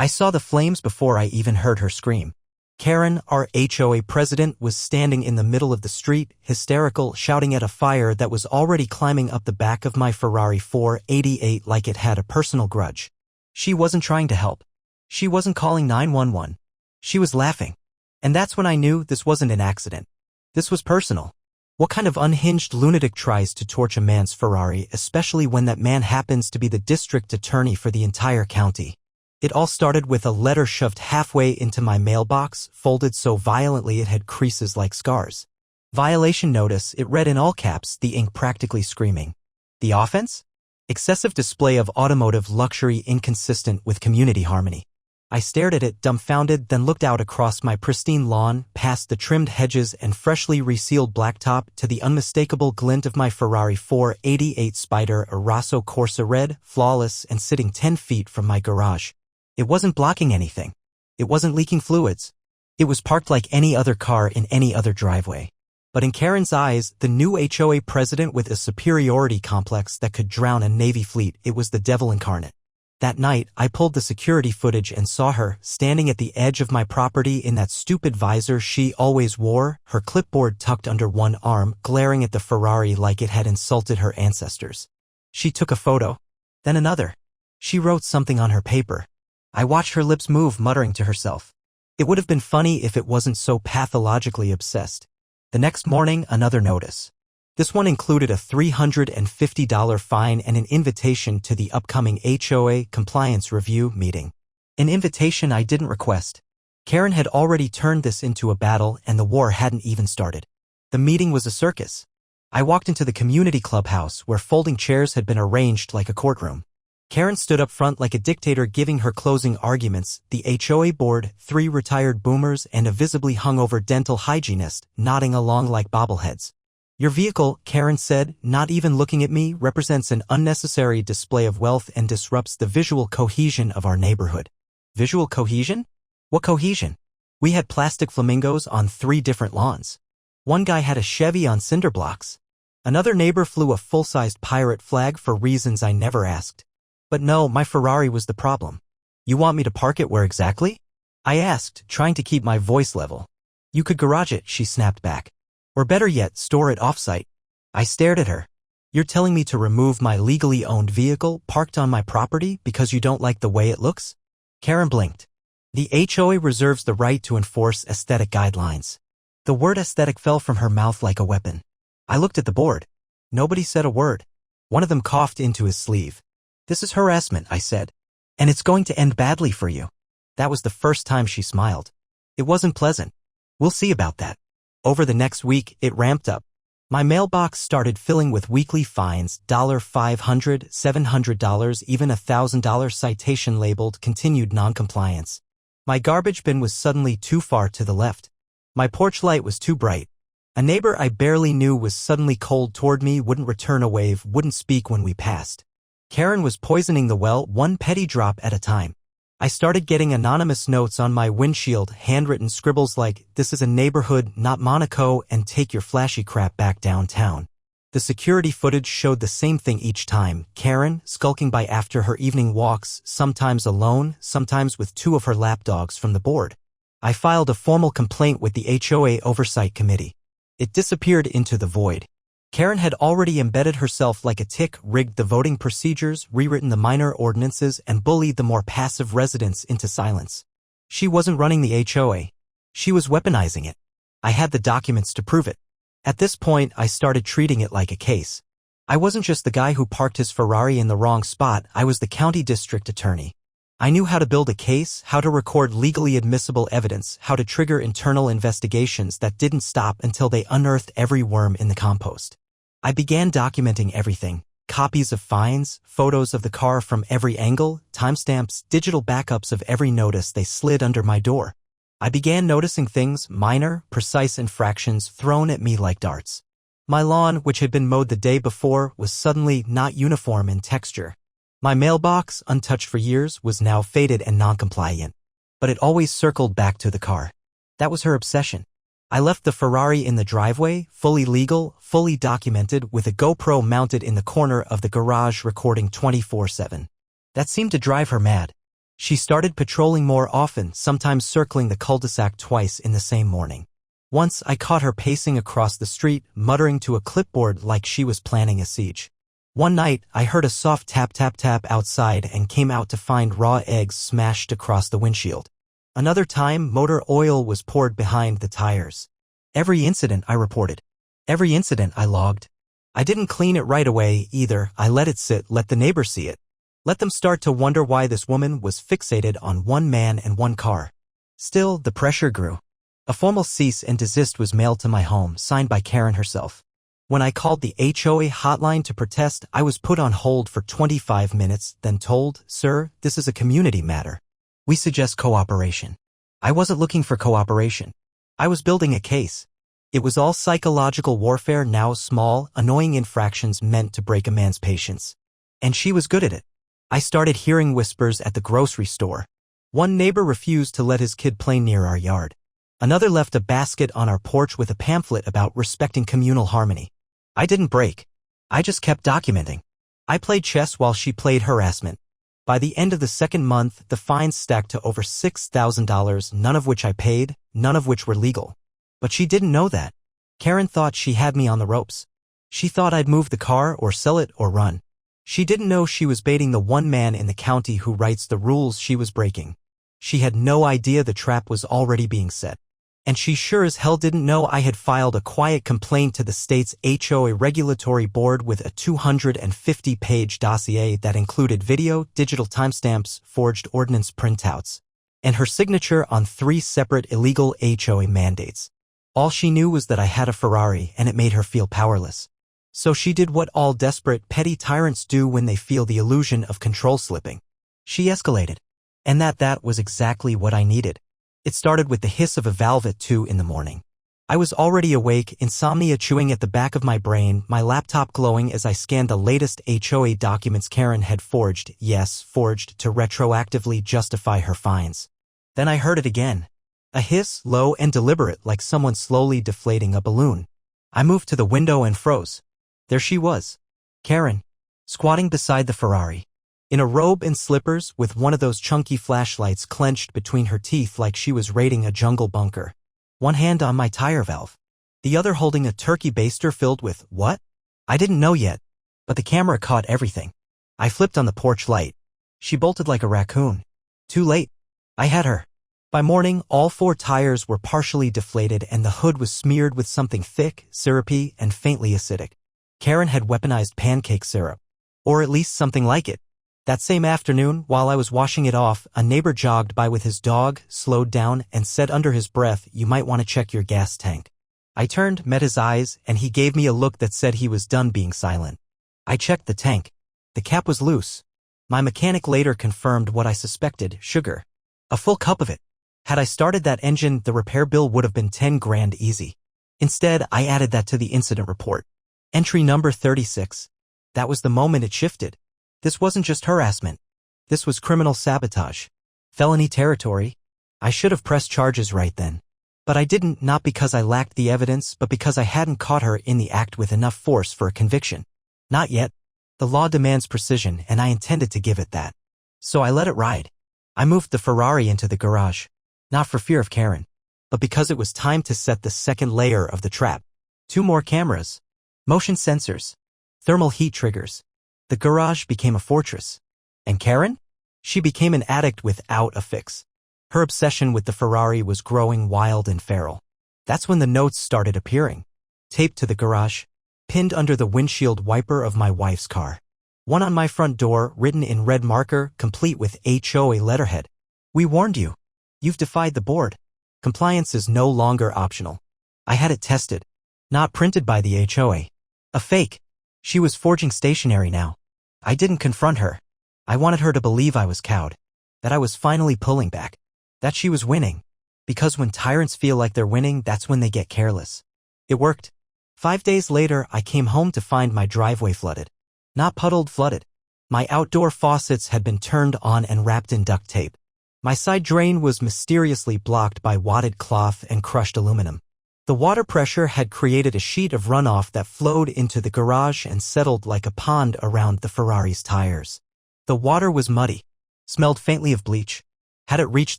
I saw the flames before I even heard her scream. Karen, our HOA president, was standing in the middle of the street, hysterical, shouting at a fire that was already climbing up the back of my Ferrari 488 like it had a personal grudge. She wasn't trying to help. She wasn't calling 911. She was laughing. And that's when I knew this wasn't an accident. This was personal. What kind of unhinged lunatic tries to torch a man's Ferrari, especially when that man happens to be the district attorney for the entire county? It all started with a letter shoved halfway into my mailbox, folded so violently it had creases like scars. Violation notice, it read in all caps, the ink practically screaming. The offense? Excessive display of automotive luxury inconsistent with community harmony. I stared at it, dumbfounded, then looked out across my pristine lawn, past the trimmed hedges and freshly resealed blacktop to the unmistakable glint of my Ferrari 488 Spider, a Rosso Corsa red, flawless and sitting 10 feet from my garage. It wasn't blocking anything. It wasn't leaking fluids. It was parked like any other car in any other driveway. But in Karen's eyes, the new HOA president with a superiority complex that could drown a Navy fleet, it was the devil incarnate. That night, I pulled the security footage and saw her, standing at the edge of my property in that stupid visor she always wore, her clipboard tucked under one arm, glaring at the Ferrari like it had insulted her ancestors. She took a photo. Then another. She wrote something on her paper. I watched her lips move, muttering to herself. It would have been funny if it wasn't so pathologically obsessed. The next morning, another notice. This one included a $350 fine and an invitation to the upcoming HOA compliance review meeting. An invitation I didn't request. Karen had already turned this into a battle and the war hadn't even started. The meeting was a circus. I walked into the community clubhouse where folding chairs had been arranged like a courtroom. Karen stood up front like a dictator giving her closing arguments, the HOA board, 3 retired boomers and a visibly hungover dental hygienist nodding along like bobbleheads. Your vehicle, Karen said, not even looking at me, represents an unnecessary display of wealth and disrupts the visual cohesion of our neighborhood. Visual cohesion? What cohesion? We had plastic flamingos on 3 different lawns. One guy had a Chevy on cinder blocks. Another neighbor flew a full-sized pirate flag for reasons I never asked. But no, my Ferrari was the problem. You want me to park it where exactly? I asked, trying to keep my voice level. You could garage it, she snapped back. Or better yet, store it off-site. I stared at her. You're telling me to remove my legally owned vehicle parked on my property because you don't like the way it looks? Karen blinked. The HOA reserves the right to enforce aesthetic guidelines. The word aesthetic fell from her mouth like a weapon. I looked at the board. Nobody said a word. One of them coughed into his sleeve. This is harassment, I said. And it's going to end badly for you. That was the first time she smiled. It wasn't pleasant. We'll see about that. Over the next week, it ramped up. My mailbox started filling with weekly fines, $500, $700, even a $1,000 citation labeled continued noncompliance. My garbage bin was suddenly too far to the left. My porch light was too bright. A neighbor I barely knew was suddenly cold toward me, wouldn't return a wave, wouldn't speak when we passed. Karen was poisoning the well, one petty drop at a time. I started getting anonymous notes on my windshield, handwritten scribbles like, "This is a neighborhood, not Monaco, and take your flashy crap back downtown." The security footage showed the same thing each time, Karen skulking by after her evening walks, sometimes alone, sometimes with 2 of her lapdogs from the board. I filed a formal complaint with the HOA Oversight Committee. It disappeared into the void. Karen had already embedded herself like a tick, rigged the voting procedures, rewritten the minor ordinances, and bullied the more passive residents into silence. She wasn't running the HOA. She was weaponizing it. I had the documents to prove it. At this point, I started treating it like a case. I wasn't just the guy who parked his Ferrari in the wrong spot, I was the county district attorney. I knew how to build a case, how to record legally admissible evidence, how to trigger internal investigations that didn't stop until they unearthed every worm in the compost. I began documenting everything, copies of fines, photos of the car from every angle, timestamps, digital backups of every notice they slid under my door. I began noticing things, minor, precise infractions thrown at me like darts. My lawn, which had been mowed the day before, was suddenly not uniform in texture. My mailbox, untouched for years, was now faded and non-compliant. But it always circled back to the car. That was her obsession. I left the Ferrari in the driveway, fully legal, fully documented, with a GoPro mounted in the corner of the garage recording 24/7. That seemed to drive her mad. She started patrolling more often, sometimes circling the cul-de-sac twice in the same morning. Once I caught her pacing across the street, muttering to a clipboard like she was planning a siege. One night, I heard a soft tap-tap-tap outside and came out to find raw eggs smashed across the windshield. Another time, motor oil was poured behind the tires. Every incident I reported. Every incident I logged. I didn't clean it right away either. I let it sit, let the neighbors see it. Let them start to wonder why this woman was fixated on one man and one car. Still, the pressure grew. A formal cease and desist was mailed to my home, signed by Karen herself. When I called the HOA hotline to protest, I was put on hold for 25 minutes, then told, "Sir, this is a community matter. We suggest cooperation." I wasn't looking for cooperation. I was building a case. It was all psychological warfare, now small, annoying infractions meant to break a man's patience. And she was good at it. I started hearing whispers at the grocery store. One neighbor refused to let his kid play near our yard. Another left a basket on our porch with a pamphlet about respecting communal harmony. I didn't break. I just kept documenting. I played chess while she played harassment. By the end of the second month, the fines stacked to over $6,000, none of which I paid, none of which were legal. But she didn't know that. Karen thought she had me on the ropes. She thought I'd move the car or sell it or run. She didn't know she was baiting the one man in the county who writes the rules she was breaking. She had no idea the trap was already being set. And she sure as hell didn't know I had filed a quiet complaint to the state's HOA regulatory board with a 250-page dossier that included video, digital timestamps, forged ordinance printouts, and her signature on 3 separate illegal HOA mandates. All she knew was that I had a Ferrari, and it made her feel powerless. So she did what all desperate, petty tyrants do when they feel the illusion of control slipping. She escalated. And that was exactly what I needed. It started with the hiss of a valve at 2 in the morning. I was already awake, insomnia chewing at the back of my brain, my laptop glowing as I scanned the latest HOA documents Karen had forged, yes, forged to retroactively justify her fines. Then I heard it again. A hiss, low and deliberate, like someone slowly deflating a balloon. I moved to the window and froze. There she was. Karen, squatting beside the Ferrari. In a robe and slippers, with one of those chunky flashlights clenched between her teeth like she was raiding a jungle bunker. One hand on my tire valve. The other holding a turkey baster filled with what? I didn't know yet, but the camera caught everything. I flipped on the porch light. She bolted like a raccoon. Too late. I had her. By morning, all 4 tires were partially deflated and the hood was smeared with something thick, syrupy, and faintly acidic. Karen had weaponized pancake syrup. Or at least something like it. That same afternoon, while I was washing it off, a neighbor jogged by with his dog, slowed down, and said under his breath, "You might want to check your gas tank." I turned, met his eyes, and he gave me a look that said he was done being silent. I checked the tank. The cap was loose. My mechanic later confirmed what I suspected, sugar. A full cup of it. Had I started that engine, the repair bill would have been 10 grand easy. Instead, I added that to the incident report. Entry number 36. That was the moment it shifted. This wasn't just harassment. This was criminal sabotage. Felony territory. I should have pressed charges right then. But I didn't, not because I lacked the evidence, but because I hadn't caught her in the act with enough force for a conviction. Not yet. The law demands precision, and I intended to give it that. So I let it ride. I moved the Ferrari into the garage. Not for fear of Karen, but because it was time to set the second layer of the trap. 2 more cameras. Motion sensors. Thermal heat triggers. The garage became a fortress. And Karen? She became an addict without a fix. Her obsession with the Ferrari was growing wild and feral. That's when the notes started appearing. Taped to the garage. Pinned under the windshield wiper of my wife's car. One on my front door, written in red marker, complete with HOA letterhead. "We warned you. You've defied the board. Compliance is no longer optional." I had it tested. Not printed by the HOA. A fake. She was forging stationery now. I didn't confront her. I wanted her to believe I was cowed. That I was finally pulling back. That she was winning. Because when tyrants feel like they're winning, that's when they get careless. It worked. 5 days later, I came home to find my driveway flooded. Not puddled, flooded. My outdoor faucets had been turned on and wrapped in duct tape. My side drain was mysteriously blocked by wadded cloth and crushed aluminum. The water pressure had created a sheet of runoff that flowed into the garage and settled like a pond around the Ferrari's tires. The water was muddy. Smelled faintly of bleach. Had it reached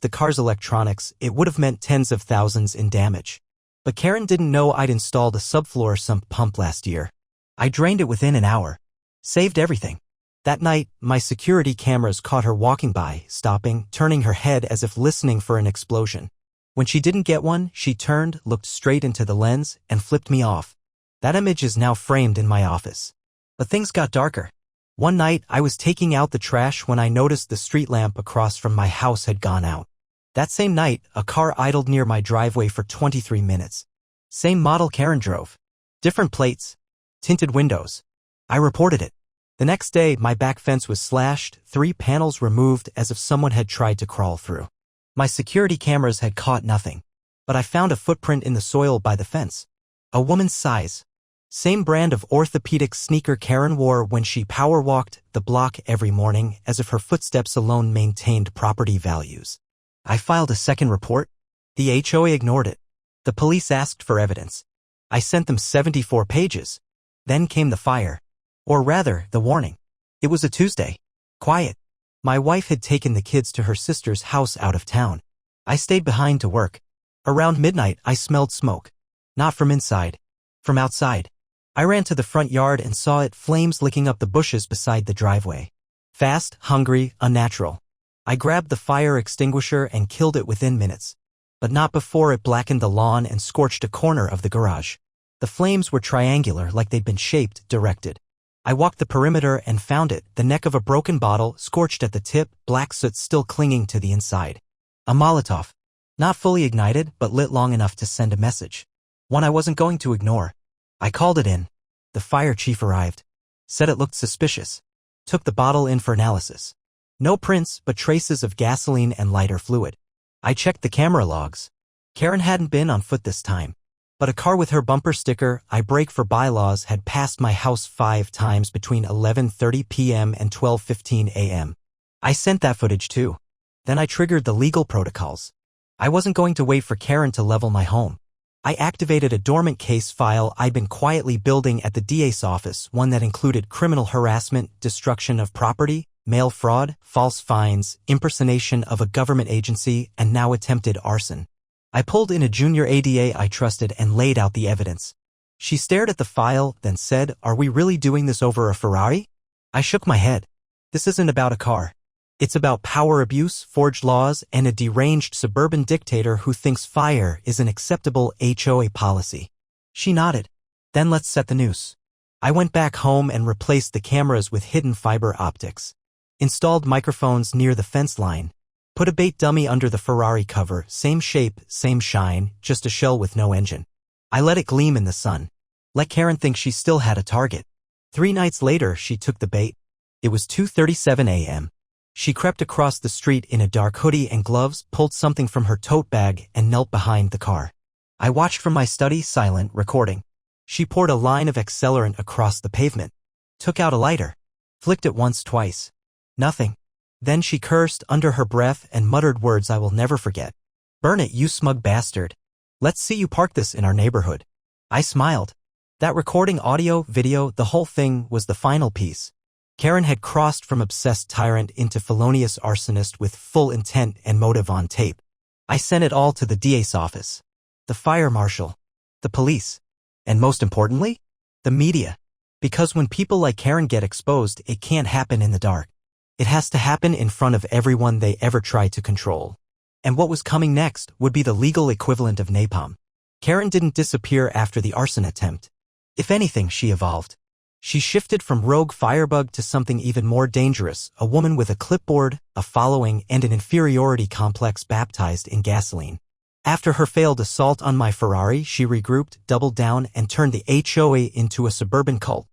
the car's electronics, it would have meant tens of thousands in damage. But Karen didn't know I'd installed a subfloor sump pump last year. I drained it within an hour. Saved everything. That night, my security cameras caught her walking by, stopping, turning her head as if listening for an explosion. When she didn't get one, she turned, looked straight into the lens, and flipped me off. That image is now framed in my office. But things got darker. One night, I was taking out the trash when I noticed the street lamp across from my house had gone out. That same night, a car idled near my driveway for 23 minutes. Same model Karen drove. Different plates. Tinted windows. I reported it. The next day, my back fence was slashed, 3 panels removed as if someone had tried to crawl through. My security cameras had caught nothing. But I found a footprint in the soil by the fence. A woman's size. Same brand of orthopedic sneaker Karen wore when she power walked the block every morning, as if her footsteps alone maintained property values. I filed a second report. The HOA ignored it. The police asked for evidence. I sent them 74 pages. Then came the fire. Or rather, the warning. It was a Tuesday. Quiet. My wife had taken the kids to her sister's house out of town. I stayed behind to work. Around midnight, I smelled smoke. Not from inside. From outside. I ran to the front yard and saw it, flames licking up the bushes beside the driveway. Fast, hungry, unnatural. I grabbed the fire extinguisher and killed it within minutes. But not before it blackened the lawn and scorched a corner of the garage. The flames were triangular, like they'd been shaped, directed. I walked the perimeter and found it, the neck of a broken bottle, scorched at the tip, black soot still clinging to the inside. A Molotov. Not fully ignited, but lit long enough to send a message. One I wasn't going to ignore. I called it in. The fire chief arrived. Said it looked suspicious. Took the bottle in for analysis. No prints, but traces of gasoline and lighter fluid. I checked the camera logs. Karen hadn't been on foot this time. But a car with her bumper sticker, "I brake for bylaws," had passed my house 5 times between 11:30 p.m. and 12:15 a.m. I sent that footage too. Then I triggered the legal protocols. I wasn't going to wait for Karen to level my home. I activated a dormant case file I'd been quietly building at the DA's office, one that included criminal harassment, destruction of property, mail fraud, false fines, impersonation of a government agency, and now attempted arson. I pulled in a junior ADA I trusted and laid out the evidence. She stared at the file, then said, "Are we really doing this over a Ferrari?" I shook my head. This isn't about a car. It's about power abuse, forged laws, and a deranged suburban dictator who thinks fire is an acceptable HOA policy. She nodded. Then let's set the noose. I went back home and replaced the cameras with hidden fiber optics. Installed microphones near the fence line. Put a bait dummy under the Ferrari cover, same shape, same shine, just a shell with no engine. I let it gleam in the sun. Let Karen think she still had a target. 3 nights later, she took the bait. It was 2:37 a.m. She crept across the street in a dark hoodie and gloves, pulled something from her tote bag, and knelt behind the car. I watched from my study, silent, recording. She poured a line of accelerant across the pavement. Took out a lighter. Flicked it once, twice. Nothing. Then she cursed under her breath and muttered words I will never forget. "Burn it, you smug bastard. Let's see you park this in our neighborhood." I smiled. That recording, audio, video, the whole thing was the final piece. Karen had crossed from obsessed tyrant into felonious arsonist with full intent and motive on tape. I sent it all to the DA's office, the fire marshal, the police, and most importantly, the media. Because when people like Karen get exposed, it can't happen in the dark. It has to happen in front of everyone they ever tried to control. And what was coming next would be the legal equivalent of napalm. Karen didn't disappear after the arson attempt. If anything, she evolved. She shifted from rogue firebug to something even more dangerous, a woman with a clipboard, a following, and an inferiority complex baptized in gasoline. After her failed assault on my Ferrari, she regrouped, doubled down, and turned the HOA into a suburban cult.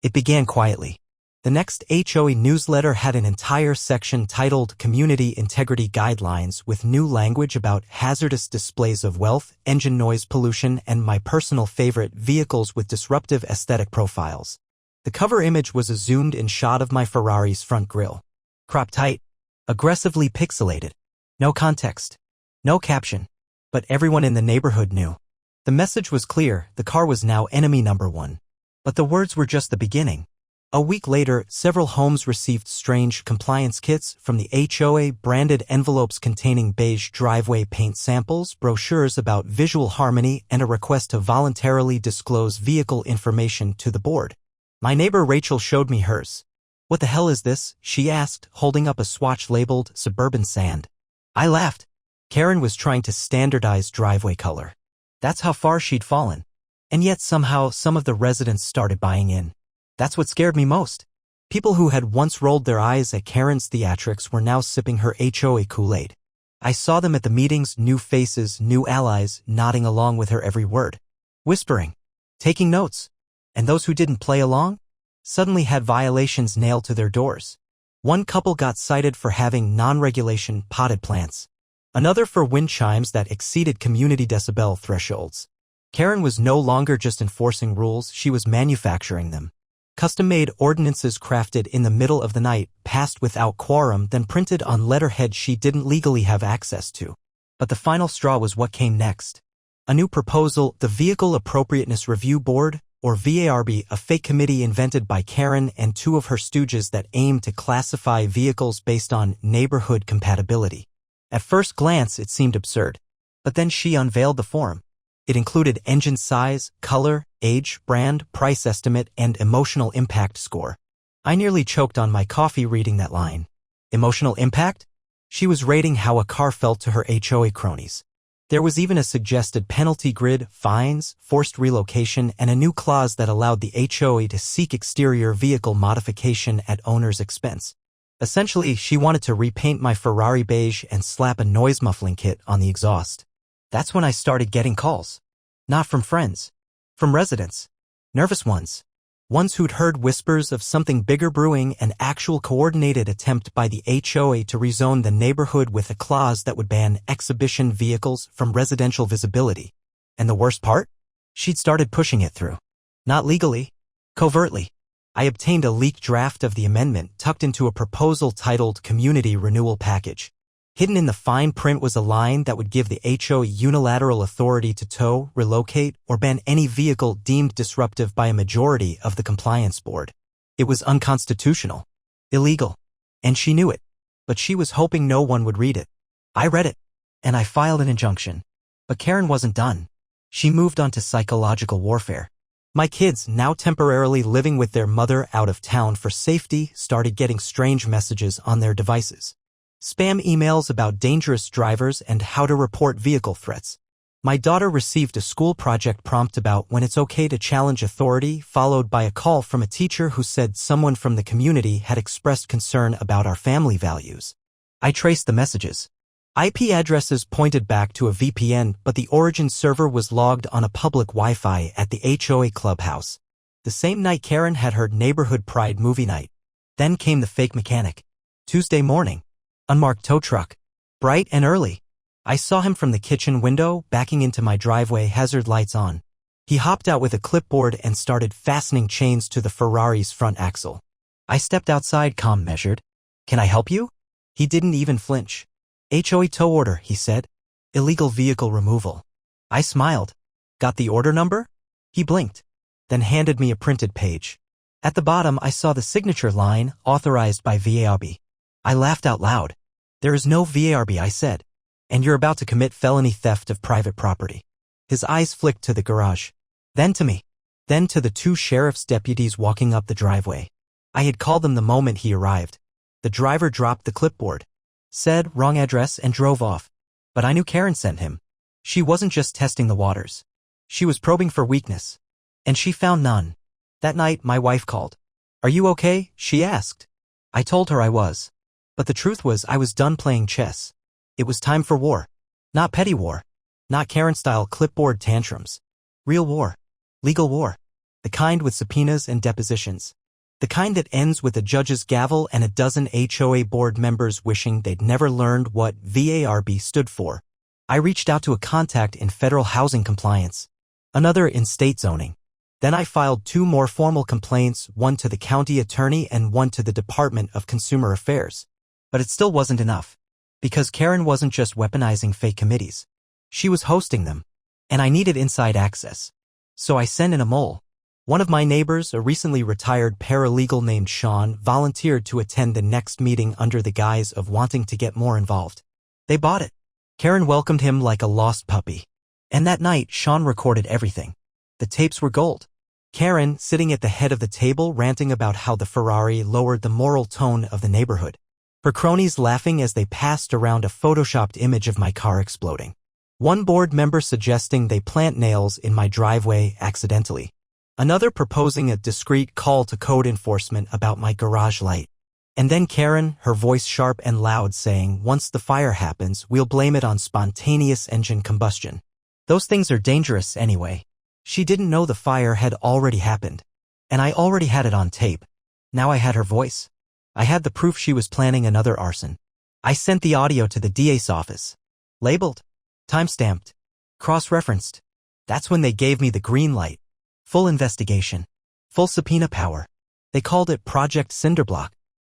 It began quietly. The next HOA newsletter had an entire section titled Community Integrity Guidelines with new language about hazardous displays of wealth, engine noise pollution, and my personal favorite, vehicles with disruptive aesthetic profiles. The cover image was a zoomed-in shot of my Ferrari's front grille. Cropped tight. Aggressively pixelated. No context. No caption. But everyone in the neighborhood knew. The message was clear, the car was now enemy number 1. But the words were just the beginning. A week later, several homes received strange compliance kits from the HOA, branded envelopes containing beige driveway paint samples, brochures about visual harmony, and a request to voluntarily disclose vehicle information to the board. My neighbor Rachel showed me hers. "What the hell is this?" she asked, holding up a swatch labeled Suburban Sand. I laughed. Karen was trying to standardize driveway color. That's how far she'd fallen. And yet somehow some of the residents started buying in. That's what scared me most. People who had once rolled their eyes at Karen's theatrics were now sipping her HOA Kool-Aid. I saw them at the meetings, new faces, new allies, nodding along with her every word, whispering, taking notes. And those who didn't play along suddenly had violations nailed to their doors. One couple got cited for having non-regulation potted plants. Another for wind chimes that exceeded community decibel thresholds. Karen was no longer just enforcing rules, she was manufacturing them. Custom-made ordinances crafted in the middle of the night, passed without quorum, then printed on letterhead she didn't legally have access to. But the final straw was what came next. A new proposal, the Vehicle Appropriateness Review Board, or VARB, a fake committee invented by Karen and two of her stooges that aimed to classify vehicles based on neighborhood compatibility. At first glance, it seemed absurd. But then she unveiled the form. It included engine size, color, age, brand, price estimate, and emotional impact score. I nearly choked on my coffee reading that line. Emotional impact? She was rating how a car felt to her HOA cronies. There was even a suggested penalty grid, fines, forced relocation, and a new clause that allowed the HOA to seek exterior vehicle modification at owner's expense. Essentially, she wanted to repaint my Ferrari beige and slap a noise muffling kit on the exhaust. That's when I started getting calls. Not from friends. From residents. Nervous ones. Ones who'd heard whispers of something bigger brewing, an actual coordinated attempt by the HOA to rezone the neighborhood with a clause that would ban exhibition vehicles from residential visibility. And the worst part? She'd started pushing it through. Not legally. Covertly. I obtained a leaked draft of the amendment tucked into a proposal titled Community Renewal Package. Hidden in the fine print was a line that would give the HOA unilateral authority to tow, relocate, or ban any vehicle deemed disruptive by a majority of the compliance board. It was unconstitutional. Illegal. And she knew it. But she was hoping no one would read it. I read it. And I filed an injunction. But Karen wasn't done. She moved on to psychological warfare. My kids, now temporarily living with their mother out of town for safety, started getting strange messages on their devices. Spam emails about dangerous drivers and how to report vehicle threats. My daughter received a school project prompt about when it's okay to challenge authority, followed by a call from a teacher who said someone from the community had expressed concern about our family values. I traced the messages. IP addresses pointed back to a VPN, but the origin server was logged on a public Wi-Fi at the HOA clubhouse. The same night Karen had her neighborhood pride movie night. Then came the fake mechanic. Tuesday morning. Unmarked tow truck. Bright and early. I saw him from the kitchen window, backing into my driveway, hazard lights on. He hopped out with a clipboard and started fastening chains to the Ferrari's front axle. I stepped outside, calm measured. "Can I help you?" He didn't even flinch. "HOA tow order," he said. "Illegal vehicle removal." I smiled. "Got the order number?" He blinked, then handed me a printed page. At the bottom I saw the signature line, authorized by VARB. I laughed out loud. "There is no VARB," I said. "And you're about to commit felony theft of private property." His eyes flicked to the garage. Then to me. Then to the two sheriff's deputies walking up the driveway. I had called them the moment he arrived. The driver dropped the clipboard, said wrong address, and drove off. But I knew Karen sent him. She wasn't just testing the waters. She was probing for weakness. And she found none. That night my wife called. "Are you okay?" she asked. I told her I was. But the truth was I was done playing chess. It was time for war. Not petty war. Not Karen-style clipboard tantrums. Real war. Legal war. The kind with subpoenas and depositions. The kind that ends with a judge's gavel and a dozen HOA board members wishing they'd never learned what VARB stood for. I reached out to a contact in federal housing compliance. Another in state zoning. Then I filed 2 more formal complaints, one to the county attorney and one to the Department of Consumer Affairs. But it still wasn't enough. Because Karen wasn't just weaponizing fake committees. She was hosting them. And I needed inside access. So I sent in a mole. One of my neighbors, a recently retired paralegal named Sean, volunteered to attend the next meeting under the guise of wanting to get more involved. They bought it. Karen welcomed him like a lost puppy. And that night, Sean recorded everything. The tapes were gold. Karen, sitting at the head of the table, ranting about how the Ferrari lowered the moral tone of the neighborhood. Her cronies laughing as they passed around a photoshopped image of my car exploding. One board member suggesting they plant nails in my driveway accidentally. Another proposing a discreet call to code enforcement about my garage light. And then Karen, her voice sharp and loud, saying, once the fire happens, we'll blame it on spontaneous engine combustion. Those things are dangerous anyway. She didn't know the fire had already happened. And I already had it on tape. Now I had her voice. I had the proof she was planning another arson. I sent the audio to the DA's office. Labeled. Timestamped. Cross-referenced. That's when they gave me the green light. Full investigation. Full subpoena power. They called it Project Cinderblock.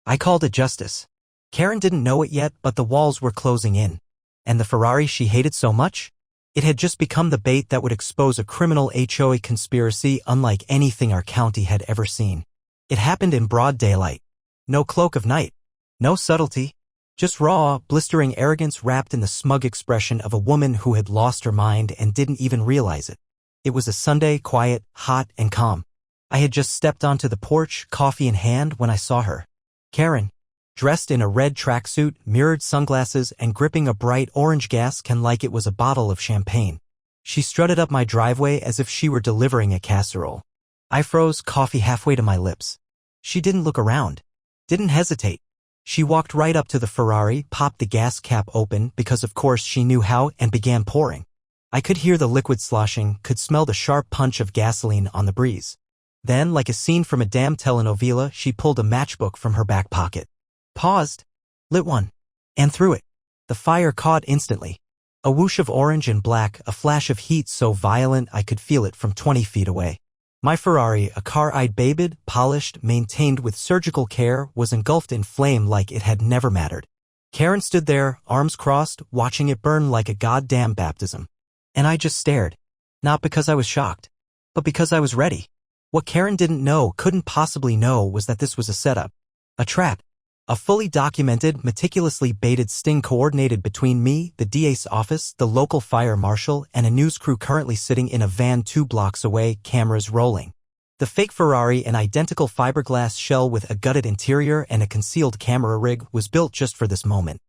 I called it justice. Karen didn't know it yet, but the walls were closing in. And the Ferrari she hated so much? It had just become the bait that would expose a criminal HOA conspiracy unlike anything our county had ever seen. It happened in broad daylight. No cloak of night. No subtlety. Just raw, blistering arrogance wrapped in the smug expression of a woman who had lost her mind and didn't even realize it. It was a Sunday, quiet, hot, and calm. I had just stepped onto the porch, coffee in hand, when I saw her. Karen, dressed in a red tracksuit, mirrored sunglasses, and gripping a bright orange gas can like it was a bottle of champagne. She strutted up my driveway as if she were delivering a casserole. I froze, coffee halfway to my lips. She didn't look around. Didn't hesitate. She walked right up to the Ferrari, popped the gas cap open because of course she knew how, and began pouring. I could hear the liquid sloshing, could smell the sharp punch of gasoline on the breeze. Then, like a scene from a damn telenovela, she pulled a matchbook from her back pocket. Paused. Lit one. And threw it. The fire caught instantly. A whoosh of orange and black, a flash of heat so violent I could feel it from 20 feet away. My Ferrari, a car I'd babied, polished, maintained with surgical care, was engulfed in flame like it had never mattered. Karen stood there, arms crossed, watching it burn like a goddamn baptism. And I just stared. Not because I was shocked, but because I was ready. What Karen didn't know, couldn't possibly know, was that this was a setup. A trap. A fully documented, meticulously baited sting coordinated between me, the DA's office, the local fire marshal, and a news crew currently sitting in a van 2 blocks away, cameras rolling. The fake Ferrari, an identical fiberglass shell with a gutted interior and a concealed camera rig, was built just for this moment.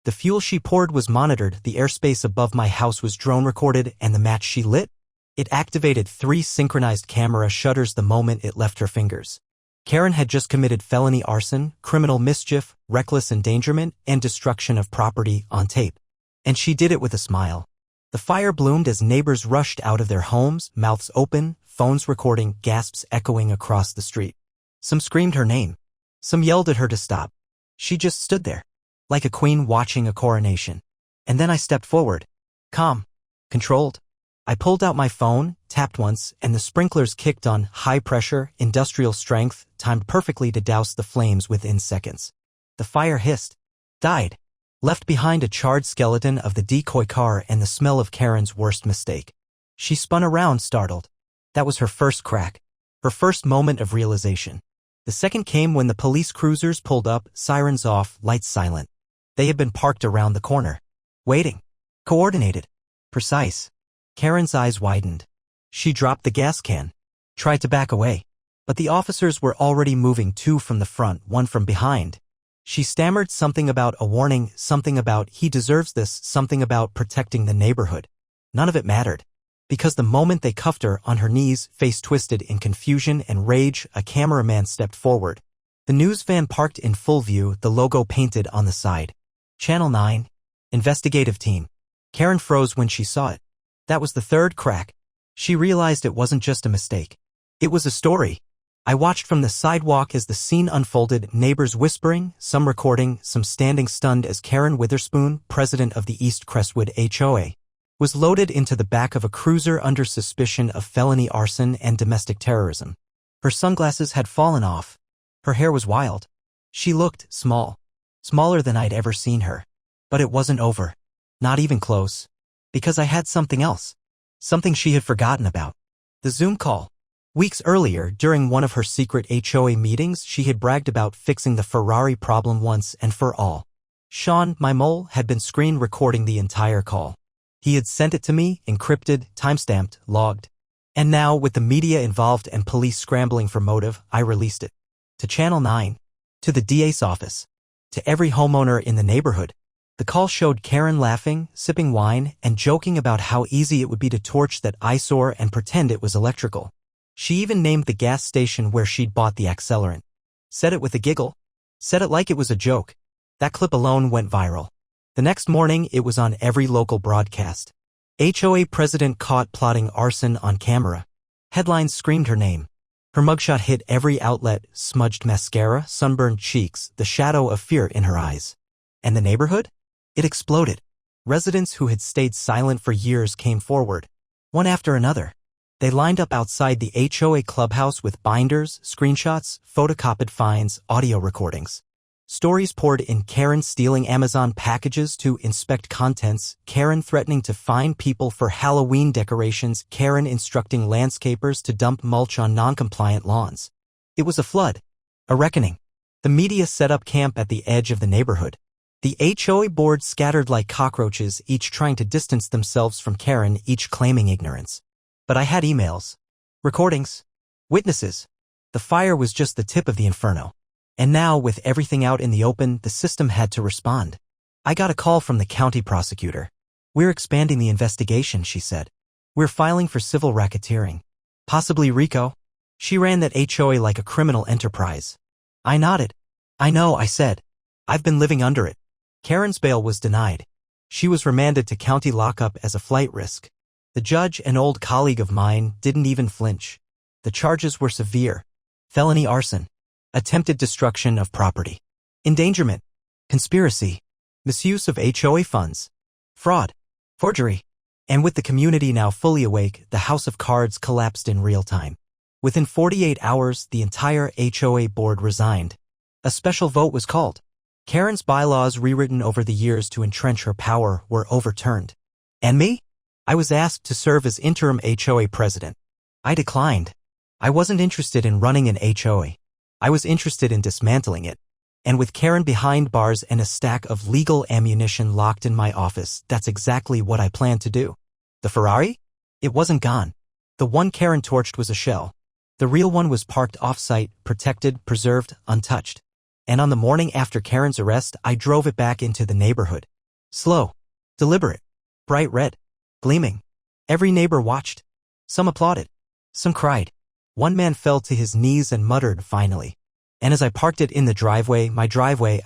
The fuel she poured was monitored, the airspace above my house was drone recorded, and the match she lit? It activated 3 synchronized camera shutters the moment it left her fingers. Karen had just committed felony arson, criminal mischief, reckless endangerment, and destruction of property on tape. And she did it with a smile. The fire bloomed as neighbors rushed out of their homes, mouths open, phones recording, gasps echoing across the street. Some screamed her name. Some yelled at her to stop. She just stood there, like a queen watching a coronation. And then I stepped forward. Calm. Controlled. I pulled out my phone, tapped once, and the sprinklers kicked on, high pressure, industrial strength, timed perfectly to douse the flames within seconds. The fire hissed. Died. Left behind a charred skeleton of the decoy car and the smell of Karen's worst mistake. She spun around, startled. That was her first crack. Her first moment of realization. The second came when the police cruisers pulled up, sirens off, lights silent. They had been parked around the corner. Waiting. Coordinated. Precise. Karen's eyes widened. She dropped the gas can. Tried to back away. But the officers were already moving, 2 from the front, 1 from behind. She stammered something about a warning, something about he deserves this, something about protecting the neighborhood. None of it mattered. Because the moment they cuffed her on her knees, face twisted in confusion and rage, a cameraman stepped forward. The news van parked in full view, the logo painted on the side. Channel 9. Investigative team. Karen froze when she saw it. That was the third crack. She realized it wasn't just a mistake. It was a story. I watched from the sidewalk as the scene unfolded, neighbors whispering, some recording, some standing stunned as Karen Witherspoon, president of the East Crestwood HOA, was loaded into the back of a cruiser under suspicion of felony arson and domestic terrorism. Her sunglasses had fallen off. Her hair was wild. She looked small. Smaller than I'd ever seen her. But it wasn't over. Not even close. Because I had something else. Something she had forgotten about. The Zoom call. Weeks earlier, during one of her secret HOA meetings, she had bragged about fixing the Ferrari problem once and for all. Sean, my mole, had been screen recording the entire call. He had sent it to me, encrypted, timestamped, logged. And now, with the media involved and police scrambling for motive, I released it. To Channel 9. To the DA's office. To every homeowner in the neighborhood. The call showed Karen laughing, sipping wine, and joking about how easy it would be to torch that eyesore and pretend it was electrical. She even named the gas station where she'd bought the accelerant. Said it with a giggle. Said it like it was a joke. That clip alone went viral. The next morning, it was on every local broadcast. HOA president caught plotting arson on camera. Headlines screamed her name. Her mugshot hit every outlet, smudged mascara, sunburned cheeks, the shadow of fear in her eyes. And the neighborhood? It exploded. Residents who had stayed silent for years came forward. One after another. They lined up outside the HOA clubhouse with binders, screenshots, photocopied fines, audio recordings. Stories poured in: Karen stealing Amazon packages to inspect contents, Karen threatening to fine people for Halloween decorations, Karen instructing landscapers to dump mulch on non-compliant lawns. It was a flood. A reckoning. The media set up camp at the edge of the neighborhood. The HOA board scattered like cockroaches, each trying to distance themselves from Karen, each claiming ignorance. But I had emails. Recordings. Witnesses. The fire was just the tip of the inferno. And now, with everything out in the open, the system had to respond. I got a call from the county prosecutor. "We're expanding the investigation," she said. "We're filing for civil racketeering. Possibly RICO." She ran that HOA like a criminal enterprise. I nodded. "I know," I said. "I've been living under it." Karen's bail was denied. She was remanded to county lockup as a flight risk. The judge, an old colleague of mine, didn't even flinch. The charges were severe. Felony arson. Attempted destruction of property. Endangerment. Conspiracy. Misuse of HOA funds. Fraud. Forgery. And with the community now fully awake, the house of cards collapsed in real time. Within 48 hours, the entire HOA board resigned. A special vote was called. Karen's bylaws, rewritten over the years to entrench her power, were overturned. And me? I was asked to serve as interim HOA president. I declined. I wasn't interested in running an HOA. I was interested in dismantling it. And with Karen behind bars and a stack of legal ammunition locked in my office, that's exactly what I planned to do. The Ferrari? It wasn't gone. The one Karen torched was a shell. The real one was parked off-site, protected, preserved, untouched. And on the morning after Karen's arrest, I drove it back into the neighborhood. Slow. Deliberate. Bright red. Gleaming. Every neighbor watched. Some applauded. Some cried. One man fell to his knees and muttered, "Finally." And as I parked it in the driveway,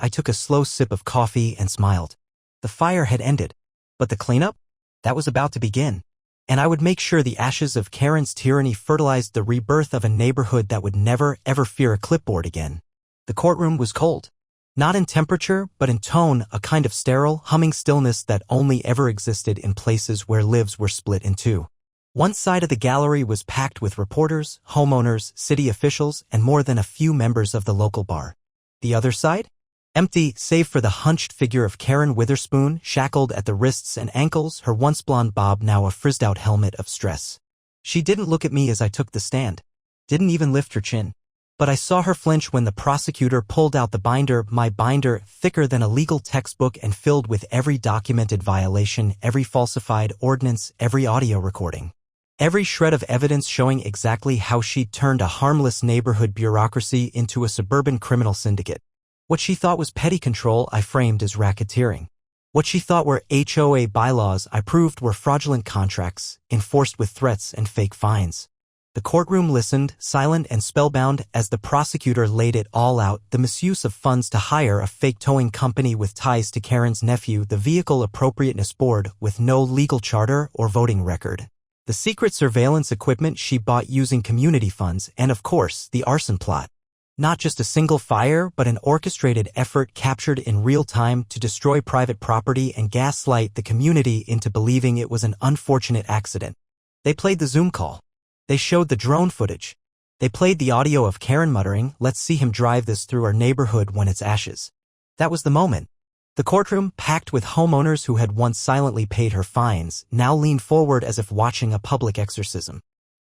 I took a slow sip of coffee and smiled. The fire had ended. But the cleanup? That was about to begin. And I would make sure the ashes of Karen's tyranny fertilized the rebirth of a neighborhood that would never, ever fear a clipboard again. The courtroom was cold. Not in temperature, but in tone, a kind of sterile, humming stillness that only ever existed in places where lives were split in two. One side of the gallery was packed with reporters, homeowners, city officials, and more than a few members of the local bar. The other side? Empty, save for the hunched figure of Karen Witherspoon, shackled at the wrists and ankles, her once blonde bob now a frizzed-out helmet of stress. She didn't look at me as I took the stand. Didn't even lift her chin. But I saw her flinch when the prosecutor pulled out the binder, my binder, thicker than a legal textbook and filled with every documented violation, every falsified ordinance, every audio recording. Every shred of evidence showing exactly how she'd turned a harmless neighborhood bureaucracy into a suburban criminal syndicate. What she thought was petty control, I framed as racketeering. What she thought were HOA bylaws, I proved were fraudulent contracts, enforced with threats and fake fines. The courtroom listened, silent and spellbound, as the prosecutor laid it all out: the misuse of funds to hire a fake towing company with ties to Karen's nephew, the vehicle appropriateness board with no legal charter or voting record, the secret surveillance equipment she bought using community funds, and of course, the arson plot. Not just a single fire, but an orchestrated effort captured in real time to destroy private property and gaslight the community into believing it was an unfortunate accident. They played the Zoom call. They showed the drone footage. They played the audio of Karen muttering, "Let's see him drive this through our neighborhood when it's ashes." That was the moment. The courtroom, packed with homeowners who had once silently paid her fines, now leaned forward as if watching a public exorcism.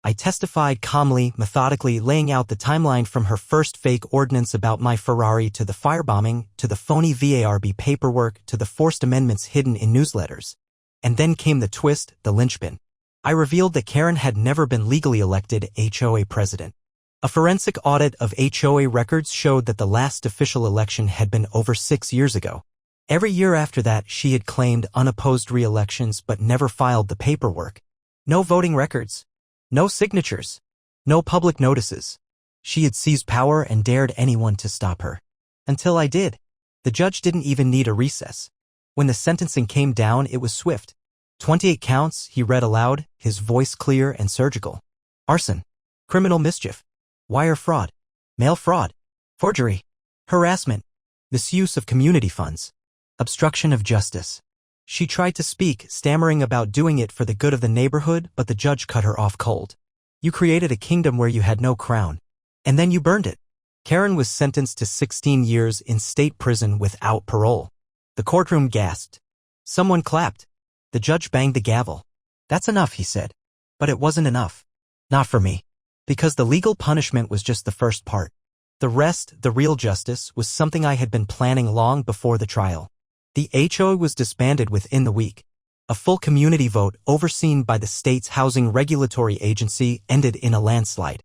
I testified calmly, methodically, laying out the timeline from her first fake ordinance about my Ferrari to the firebombing, to the phony VARB paperwork, to the forced amendments hidden in newsletters. And then came the twist, the linchpin. I revealed that Karen had never been legally elected HOA president. A forensic audit of HOA records showed that the last official election had been over 6 years ago. Every year after that, she had claimed unopposed re-elections but never filed the paperwork. No voting records. No signatures. No public notices. She had seized power and dared anyone to stop her. Until I did. The judge didn't even need a recess. When the sentencing came down, it was swift. 28 counts, he read aloud, his voice clear and surgical. Arson. Criminal mischief. Wire fraud. Mail fraud. Forgery. Harassment. Misuse of community funds. Obstruction of justice. She tried to speak, stammering about doing it for the good of the neighborhood, but the judge cut her off cold. You created a kingdom where you had no crown. And then you burned it. Karen was sentenced to 16 years in state prison without parole. The courtroom gasped. Someone clapped. The judge banged the gavel. That's enough, he said. But it wasn't enough. Not for me. Because the legal punishment was just the first part. The rest, the real justice, was something I had been planning long before the trial. The HOA was disbanded within the week. A full community vote, overseen by the state's housing regulatory agency, ended in a landslide.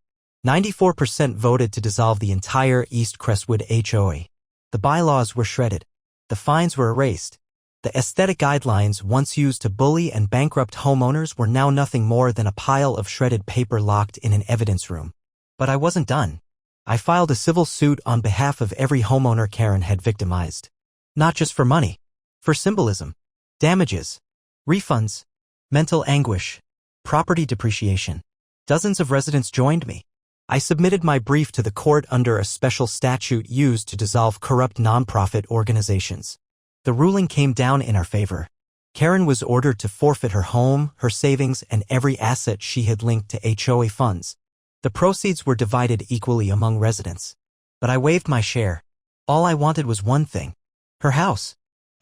94% voted to dissolve the entire East Crestwood HOA. The bylaws were shredded. The fines were erased. The aesthetic guidelines once used to bully and bankrupt homeowners were now nothing more than a pile of shredded paper locked in an evidence room. But I wasn't done. I filed a civil suit on behalf of every homeowner Karen had victimized. Not just for money. For symbolism. Damages. Refunds. Mental anguish. Property depreciation. Dozens of residents joined me. I submitted my brief to the court under a special statute used to dissolve corrupt nonprofit organizations. The ruling came down in our favor. Karen was ordered to forfeit her home, her savings, and every asset she had linked to HOA funds. The proceeds were divided equally among residents. But I waived my share. All I wanted was one thing. Her house.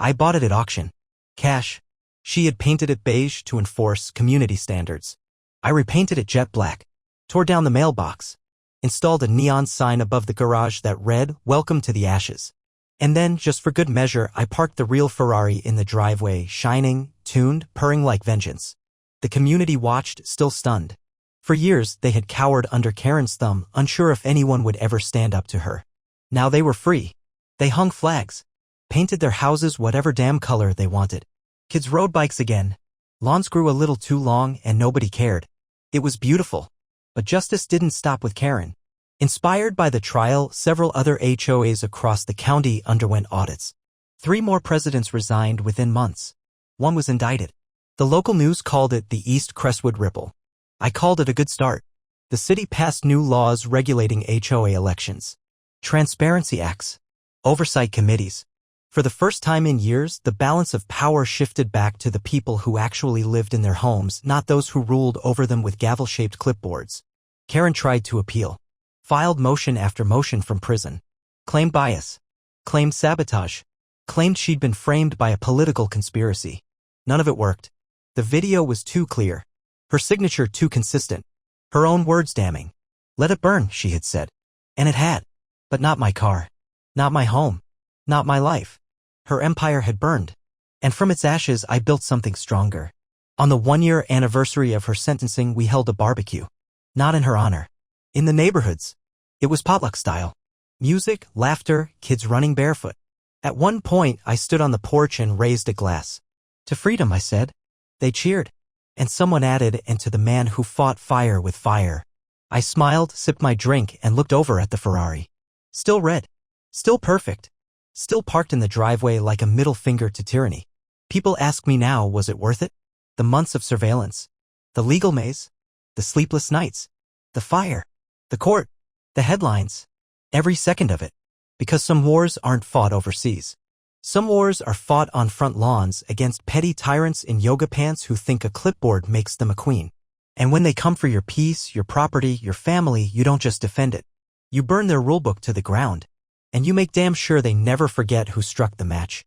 I bought it at auction. Cash. She had painted it beige to enforce community standards. I repainted it jet black. Tore down the mailbox. Installed a neon sign above the garage that read, "Welcome to the Ashes." And then, just for good measure, I parked the real Ferrari in the driveway, shining, tuned, purring like vengeance. The community watched, still stunned. For years, they had cowered under Karen's thumb, unsure if anyone would ever stand up to her. Now they were free. They hung flags. Painted their houses whatever damn color they wanted. Kids rode bikes again. Lawns grew a little too long and nobody cared. It was beautiful. But justice didn't stop with Karen. Inspired by the trial, several other HOAs across the county underwent audits. 3 more presidents resigned within months. 1 was indicted. The local news called it the East Crestwood Ripple. I called it a good start. The city passed new laws regulating HOA elections. Transparency acts. Oversight committees. For the first time in years, the balance of power shifted back to the people who actually lived in their homes, not those who ruled over them with gavel-shaped clipboards. Karen tried to appeal. Filed motion after motion from prison. Claimed bias. Claimed sabotage. Claimed she'd been framed by a political conspiracy. None of it worked. The video was too clear. Her signature too consistent. Her own words damning. Let it burn, she had said. And it had. But not my car. Not my home. Not my life. Her empire had burned. And from its ashes I built something stronger. On the 1-year anniversary of her sentencing, we held a barbecue. Not in her honor. In the neighborhoods. It was potluck style. Music, laughter, kids running barefoot. At one point, I stood on the porch and raised a glass. To freedom, I said. They cheered. And someone added, and to the man who fought fire with fire. I smiled, sipped my drink, and looked over at the Ferrari. Still red. Still perfect. Still parked in the driveway like a middle finger to tyranny. People ask me now, was it worth it? The months of surveillance. The legal maze. The sleepless nights. The fire. The court. The headlines. Every second of it. Because some wars aren't fought overseas. Some wars are fought on front lawns against petty tyrants in yoga pants who think a clipboard makes them a queen. And when they come for your peace, your property, your family, you don't just defend it. You burn their rulebook to the ground. And you make damn sure they never forget who struck the match.